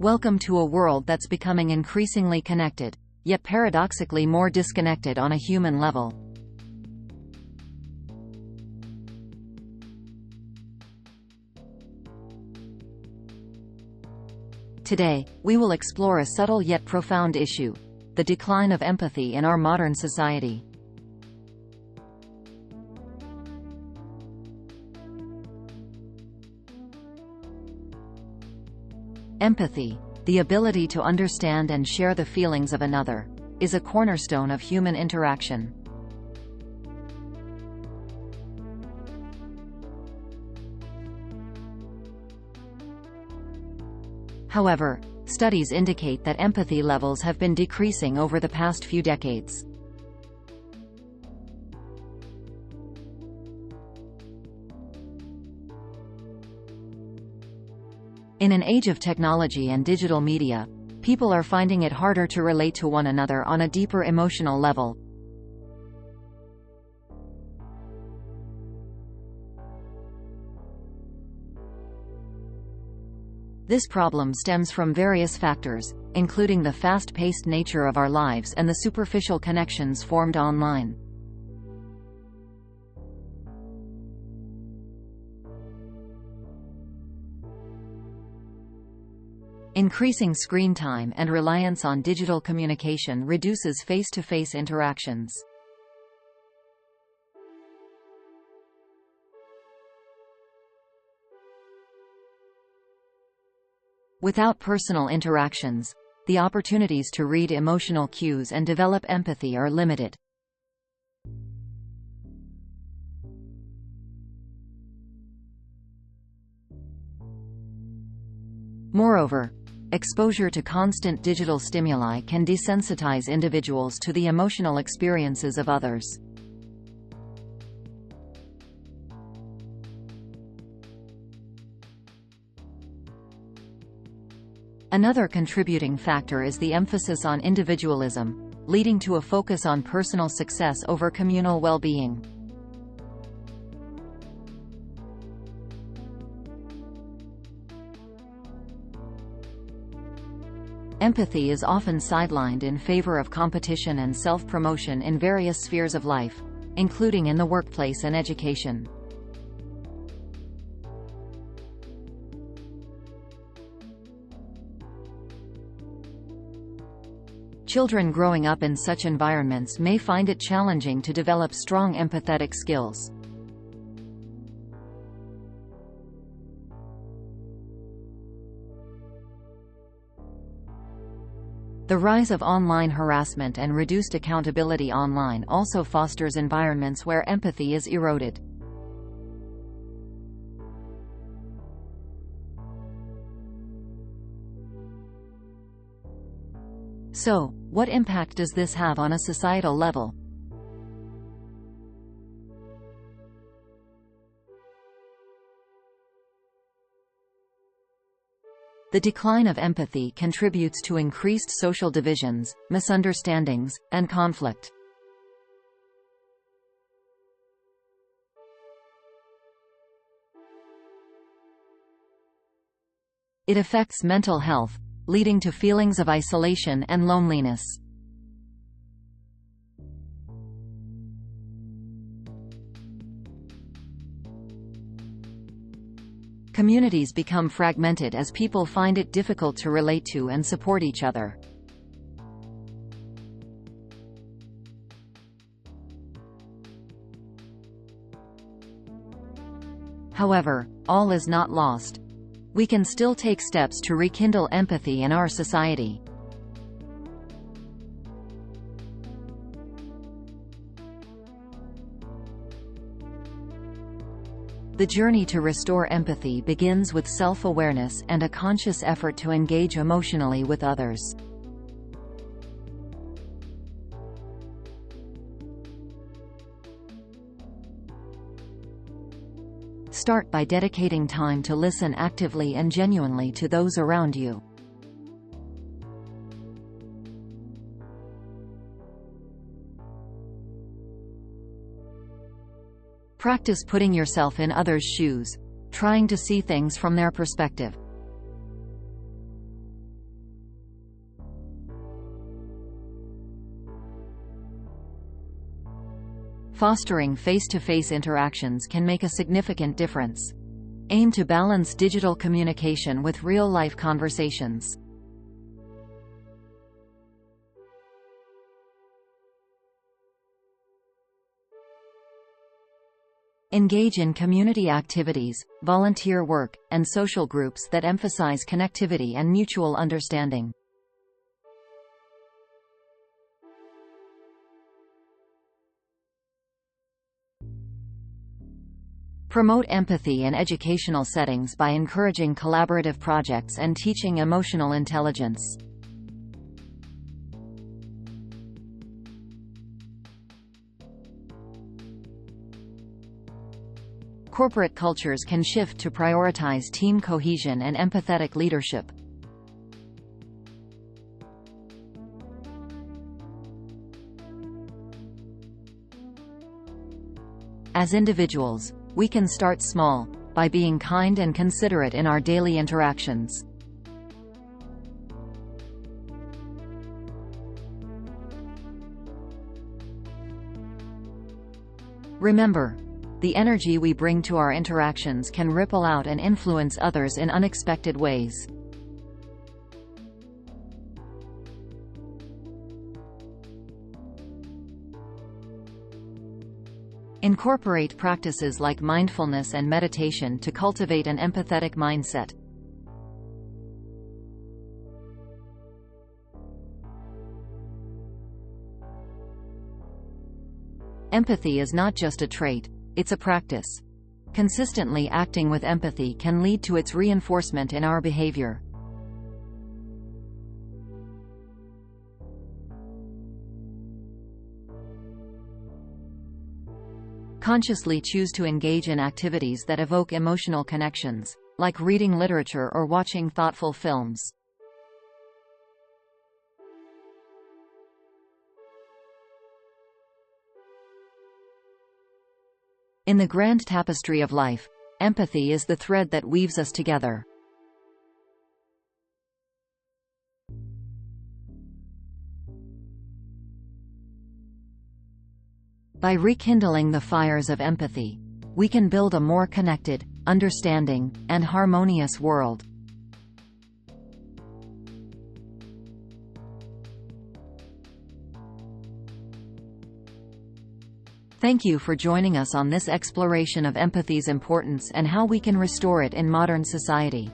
Welcome to a world that's becoming increasingly connected, yet paradoxically more disconnected on a human level. Today, we will explore a subtle yet profound issue: the decline of empathy in our modern society. Empathy, the ability to understand and share the feelings of another, is a cornerstone of human interaction. However, studies indicate that empathy levels have been decreasing over the past few decades. In an age of technology and digital media, people are finding it harder to relate to one another on a deeper emotional level. This problem stems from various factors, including the fast-paced nature of our lives and the superficial connections formed online. Increasing screen time and reliance on digital communication reduces face-to-face interactions. Without personal interactions, the opportunities to read emotional cues and develop empathy are limited. Moreover, exposure to constant digital stimuli can desensitize individuals to the emotional experiences of others. Another contributing factor is the emphasis on individualism, leading to a focus on personal success over communal well-being. Empathy is often sidelined in favor of competition and self-promotion in various spheres of life, including in the workplace and education. Children growing up in such environments may find it challenging to develop strong empathetic skills. The rise of online harassment and reduced accountability online also fosters environments where empathy is eroded. So, what impact does this have on a societal level? The decline of empathy contributes to increased social divisions, misunderstandings, and conflict. It affects mental health, leading to feelings of isolation and loneliness. Communities become fragmented as people find it difficult to relate to and support each other. However, all is not lost. We can still take steps to rekindle empathy in our society. The journey to restore empathy begins with self-awareness and a conscious effort to engage emotionally with others. Start by dedicating time to listen actively and genuinely to those around you. Practice putting yourself in others' shoes, trying to see things from their perspective. Fostering face-to-face interactions can make a significant difference. Aim to balance digital communication with real-life conversations. Engage in community activities, volunteer work, and social groups that emphasize connectivity and mutual understanding. Promote empathy in educational settings by encouraging collaborative projects and teaching emotional intelligence. Corporate cultures can shift to prioritize team cohesion and empathetic leadership. As individuals, we can start small, by being kind and considerate in our daily interactions. Remember, the energy we bring to our interactions can ripple out and influence others in unexpected ways. Incorporate practices like mindfulness and meditation to cultivate an empathetic mindset. Empathy is not just a trait, it's a practice. Consistently acting with empathy can lead to its reinforcement in our behavior. Consciously choose to engage in activities that evoke emotional connections, like reading literature or watching thoughtful films. In the grand tapestry of life, empathy is the thread that weaves us together. By rekindling the fires of empathy, we can build a more connected, understanding, and harmonious world. Thank you for joining us on this exploration of empathy's importance and how we can restore it in modern society.